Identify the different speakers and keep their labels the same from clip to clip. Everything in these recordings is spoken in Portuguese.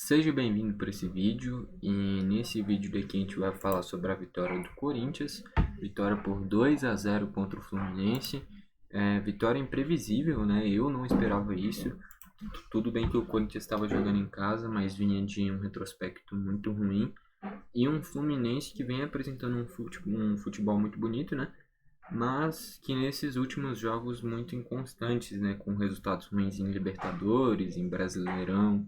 Speaker 1: Seja bem-vindo para esse vídeo e nesse vídeo daqui a gente vai falar sobre a vitória do Corinthians, vitória por 2-0 contra o Fluminense, vitória imprevisível, né? Eu não esperava isso. Tudo bem que o Corinthians estava jogando em casa, mas vinha de um retrospecto muito ruim e um Fluminense que vem apresentando um futebol muito bonito, né? Mas que nesses últimos jogos muito inconstantes, né? Com resultados ruins em Libertadores, em Brasileirão.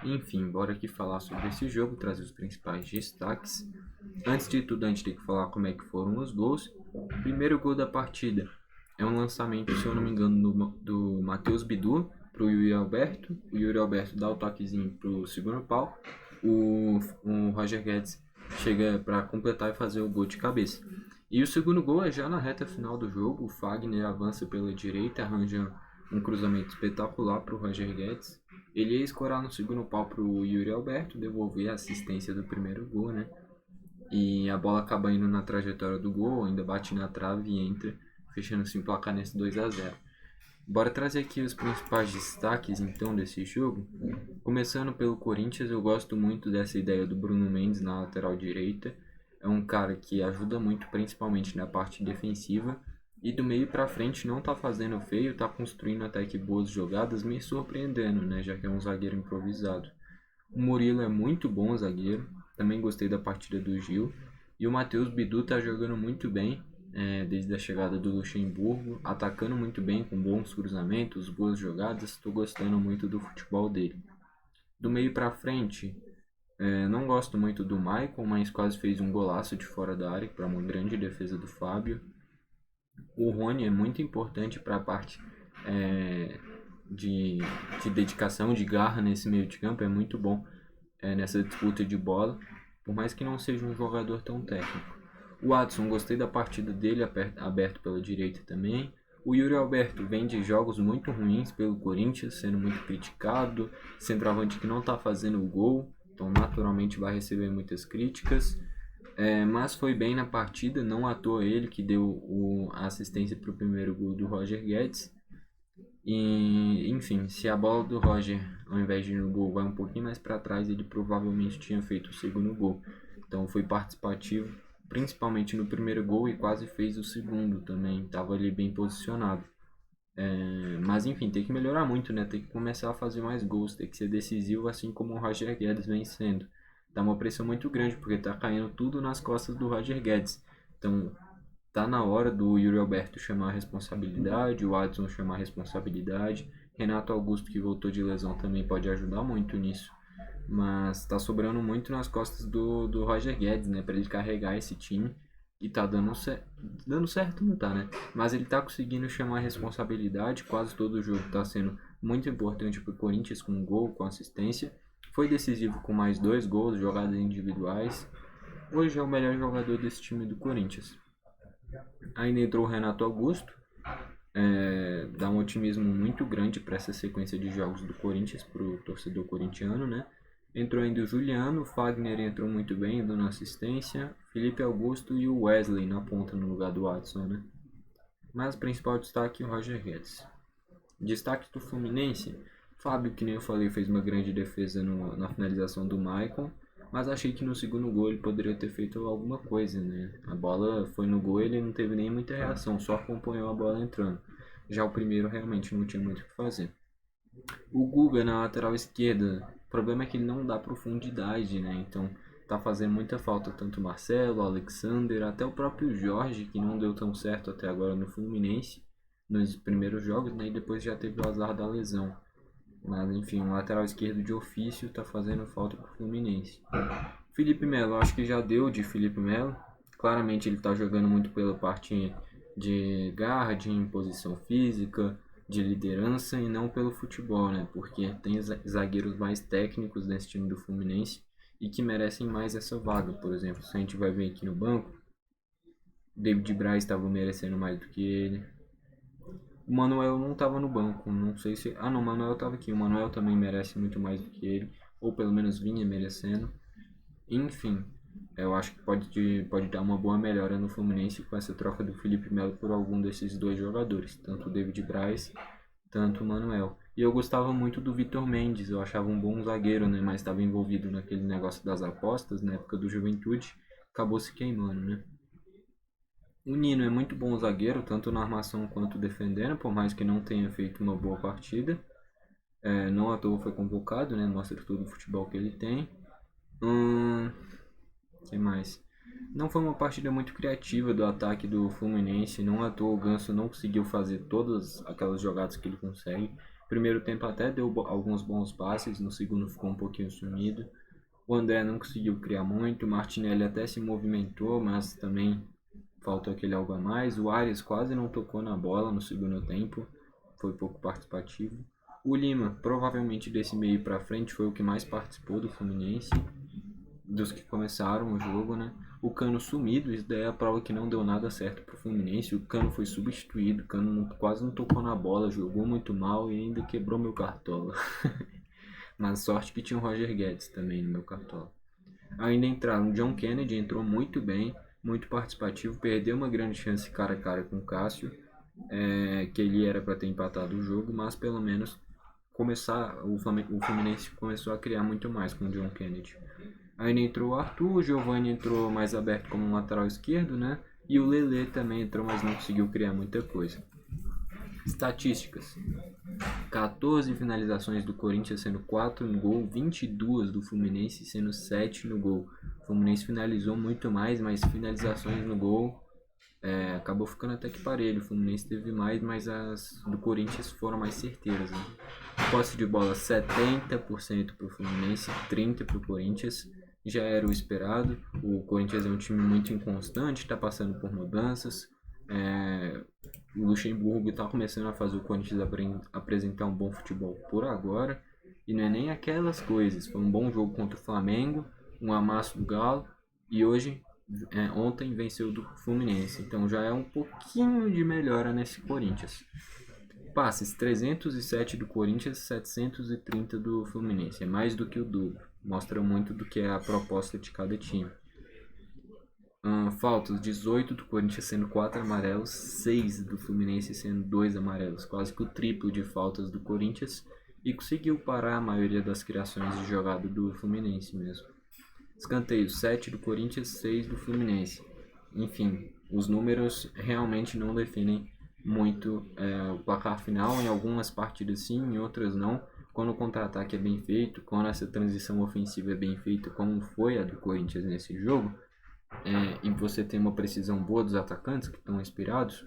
Speaker 1: Enfim, bora aqui falar sobre esse jogo, trazer os principais destaques. Antes de tudo, a gente tem que falar como é que foram os gols. O primeiro gol da partida é um lançamento, se eu não me engano, do Matheus Bidu para o Yuri Alberto. O Yuri Alberto dá o toquezinho para o segundo pau. O Roger Guedes chega para completar e fazer o gol de cabeça. E o segundo gol é já na reta final do jogo. O Fagner avança pela direita, arranja um cruzamento espetacular para o Roger Guedes. Ele ia escorar no segundo pau para o Yuri Alberto, devolver a assistência do primeiro gol, né? E a bola acaba indo na trajetória do gol, ainda bate na trave e entra, fechando assim o placar nesse 2-0. Bora trazer aqui os principais destaques então desse jogo. Começando pelo Corinthians, eu gosto muito dessa ideia do Bruno Mendes na lateral direita. É um cara que ajuda muito, principalmente na parte defensiva. E do meio para frente não tá fazendo feio, tá construindo até que boas jogadas, me surpreendendo, né? Já que é um zagueiro improvisado. O Murilo é muito bom zagueiro, também gostei da partida do Gil. E o Matheus Bidu tá jogando muito bem, desde a chegada do Luxemburgo, atacando muito bem, com bons cruzamentos, boas jogadas. Estou gostando muito do futebol dele. Do meio para frente, não gosto muito do Maicon, mas quase fez um golaço de fora da área para uma grande defesa do Fábio. O Rony é muito importante para a parte de, de dedicação, de garra nesse meio de campo, é muito bom nessa disputa de bola, por mais que não seja um jogador tão técnico. O Adson, gostei da partida dele, aberto pela direita também. O Yuri Alberto vem de jogos muito ruins pelo Corinthians, sendo muito criticado, centroavante que não está fazendo o gol, então naturalmente vai receber muitas críticas. Mas foi bem na partida, não à toa ele que deu a assistência para o primeiro gol do Roger Guedes. E, enfim, se a bola do Roger, ao invés de ir no gol, vai um pouquinho mais para trás, ele provavelmente tinha feito o segundo gol. Então foi participativo, principalmente no primeiro gol, e quase fez o segundo também, estava ali bem posicionado. Mas enfim, tem que melhorar muito, né? Tem que começar a fazer mais gols, tem que ser decisivo, assim como o Roger Guedes vem sendo. Dá uma pressão muito grande, porque tá caindo tudo nas costas do Roger Guedes. Então, tá na hora do Yuri Alberto chamar a responsabilidade, o Adson chamar a responsabilidade. Renato Augusto, que voltou de lesão, também pode ajudar muito nisso. Mas tá sobrando muito nas costas do Roger Guedes, né? Pra ele carregar esse time. E tá dando certo, não tá, né? Mas ele tá conseguindo chamar a responsabilidade. Quase todo o jogo tá sendo muito importante pro Corinthians, com gol, com assistência. Foi decisivo com mais 2 gols, jogadas individuais. Hoje é o melhor jogador desse time do Corinthians. Ainda entrou o Renato Augusto, dá um otimismo muito grande para essa sequência de jogos do Corinthians, para o torcedor corintiano, né? Entrou ainda o Juliano, o Fagner entrou muito bem, dando assistência, Felipe Augusto e o Wesley na ponta no lugar do Watson, né? Mas o principal destaque é o Roger Guedes. Destaque do Fluminense, Fábio, que nem eu falei, fez uma grande defesa na finalização do Maicon, mas achei que no segundo gol ele poderia ter feito alguma coisa, né? A bola foi no gol e ele não teve nem muita reação, só acompanhou a bola entrando. Já o primeiro realmente não tinha muito o que fazer. O Guga na lateral esquerda, o problema é que ele não dá profundidade, né? Então tá fazendo muita falta tanto o Marcelo, o Alexander, até o próprio Jorge, que não deu tão certo até agora no Fluminense, nos primeiros jogos, né? E depois já teve o azar da lesão. Mas enfim, o lateral esquerdo de ofício tá fazendo falta pro Fluminense. Felipe Melo, acho que já deu de Felipe Melo. Claramente ele tá jogando muito pela parte de garra, de imposição física, de liderança e não pelo futebol, né? Porque tem zagueiros mais técnicos nesse time do Fluminense e que merecem mais essa vaga. Por exemplo, se a gente vai ver aqui no banco, David Braz estava merecendo mais do que ele. O Manuel não estava no banco, não sei se... Ah não, o Manuel estava aqui, o Manuel também merece muito mais do que ele, ou pelo menos vinha merecendo. Enfim, eu acho que pode dar uma boa melhora no Fluminense com essa troca do Felipe Melo por algum desses dois jogadores, tanto o David Braz, tanto o Manuel. E eu gostava muito do Vitor Mendes, eu achava um bom zagueiro, né? Mas estava envolvido naquele negócio das apostas na época do Juventude, acabou se queimando, né? O Nino é muito bom zagueiro, tanto na armação quanto defendendo, por mais que não tenha feito uma boa partida. Não à toa foi convocado, né? Mostra todo o futebol que ele tem. Que mais? Não foi uma partida muito criativa do ataque do Fluminense. Não à toa o Ganso não conseguiu fazer todas aquelas jogadas que ele consegue. Primeiro tempo até deu alguns bons passes, no segundo ficou um pouquinho sumido. O André não conseguiu criar muito, o Martinelli até se movimentou, mas também faltou aquele algo a mais. O Arias quase não tocou na bola no segundo tempo, foi pouco participativo. O Lima, provavelmente desse meio para frente, foi o que mais participou do Fluminense, dos que começaram o jogo, né? O Cano sumido, isso daí é a prova que não deu nada certo pro Fluminense. O Cano foi substituído, o Cano quase não tocou na bola, jogou muito mal e ainda quebrou meu cartola. Mas sorte que tinha o Roger Guedes também no meu cartola. Ainda entraram o John Kennedy, entrou muito bem, muito participativo, perdeu uma grande chance cara a cara com o Cássio, que ele era para ter empatado o jogo, mas pelo menos o Fluminense começou a criar muito mais com o John Kennedy. Ainda entrou o Arthur, o Giovani entrou mais aberto como um lateral esquerdo, né? E o Lelê também entrou, mas não conseguiu criar muita coisa. Estatísticas: 14 finalizações do Corinthians, sendo 4 no gol, 22 do Fluminense, sendo 7 no gol. O Fluminense finalizou muito mais, mas finalizações no gol acabou ficando até que parelho. O Fluminense teve mais, mas as do Corinthians foram mais certeiras. Né? Posse de bola 70% para o Fluminense, 30% para o Corinthians. Já era o esperado. O Corinthians é um time muito inconstante, está passando por mudanças. O Luxemburgo está começando a fazer o Corinthians apresentar um bom futebol por agora. E não é nem aquelas coisas. Foi um bom jogo contra o Flamengo, um amasso do Galo. E ontem venceu do Fluminense. Então já é um pouquinho de melhora nesse Corinthians. Passes: 307 do Corinthians, 730 do Fluminense. É mais do que o dobro. Mostra muito do que é a proposta de cada time. Faltas: 18 do Corinthians, sendo 4 amarelos, 6 do Fluminense, sendo 2 amarelos. Quase que o triplo de faltas do Corinthians. E conseguiu parar a maioria das criações de jogada do Fluminense mesmo. Escanteios: 7 do Corinthians, 6 do Fluminense. Enfim, os números realmente não definem muito o placar final. Em algumas partidas sim, em outras não. Quando o contra-ataque é bem feito, quando essa transição ofensiva é bem feita, como foi a do Corinthians nesse jogo, e você tem uma precisão boa dos atacantes que estão inspirados,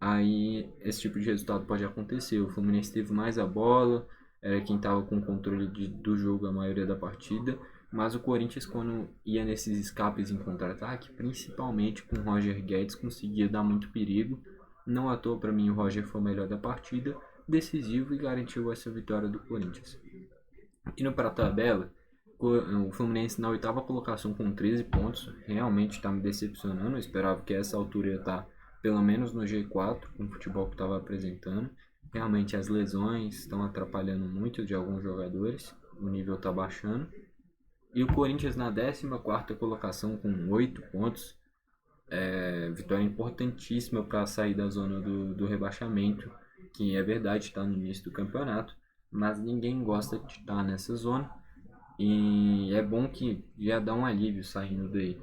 Speaker 1: aí esse tipo de resultado pode acontecer. O Fluminense teve mais a bola, era quem estava com o controle do jogo a maioria da partida, mas o Corinthians, quando ia nesses escapes em contra-ataque, principalmente com o Roger Guedes, conseguia dar muito perigo. Não à toa, para mim, o Roger foi o melhor da partida, decisivo, e garantiu essa vitória do Corinthians. Indo para a tabela, o Fluminense na oitava colocação com 13 pontos, realmente está me decepcionando. Eu esperava que essa altura ia estar pelo menos no G4, com o futebol que estava apresentando. Realmente as lesões estão atrapalhando muito de alguns jogadores, o nível está baixando. E o Corinthians na 14ª colocação com 8 pontos, vitória importantíssima para sair da zona do rebaixamento, que é verdade, está no início do campeonato, mas ninguém gosta de estar nessa zona. E é bom que já dá um alívio saindo daí.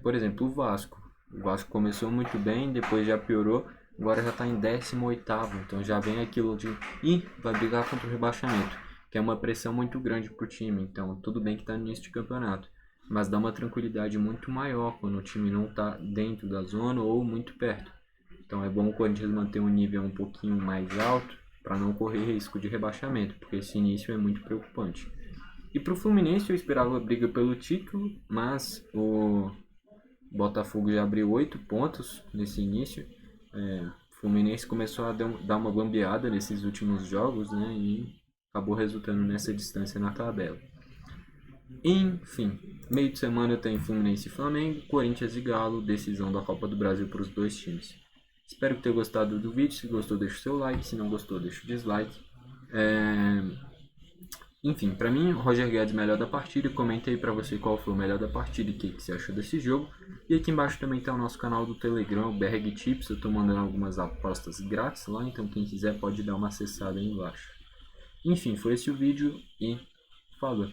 Speaker 1: Por exemplo, o Vasco. O Vasco começou muito bem, depois já piorou, agora já está em 18º. Então já vem aquilo de vai brigar contra o rebaixamento, que é uma pressão muito grande para o time. Então tudo bem que está no início de campeonato, mas dá uma tranquilidade muito maior quando o time não está dentro da zona ou muito perto. Então é bom o Corinthians manter um nível um pouquinho mais alto para não correr risco de rebaixamento, porque esse início é muito preocupante. E para o Fluminense eu esperava a briga pelo título, mas o Botafogo já abriu 8 pontos nesse início. O Fluminense começou a dar uma bambeada nesses últimos jogos, né, e acabou resultando nessa distância na tabela. Enfim, meio de semana eu tenho Fluminense e Flamengo, Corinthians e Galo, decisão da Copa do Brasil para os dois times. Espero que tenha gostado do vídeo. Se gostou, deixa o seu like. Se não gostou, deixa o dislike. Enfim, pra mim, o Roger Guedes melhor da partida. Comenta aí pra você qual foi o melhor da partida e o que você achou desse jogo. E aqui embaixo também tá o nosso canal do Telegram, o BRG Tips. Eu tô mandando algumas apostas grátis lá, então quem quiser pode dar uma acessada aí embaixo. Enfim, foi esse o vídeo e falou.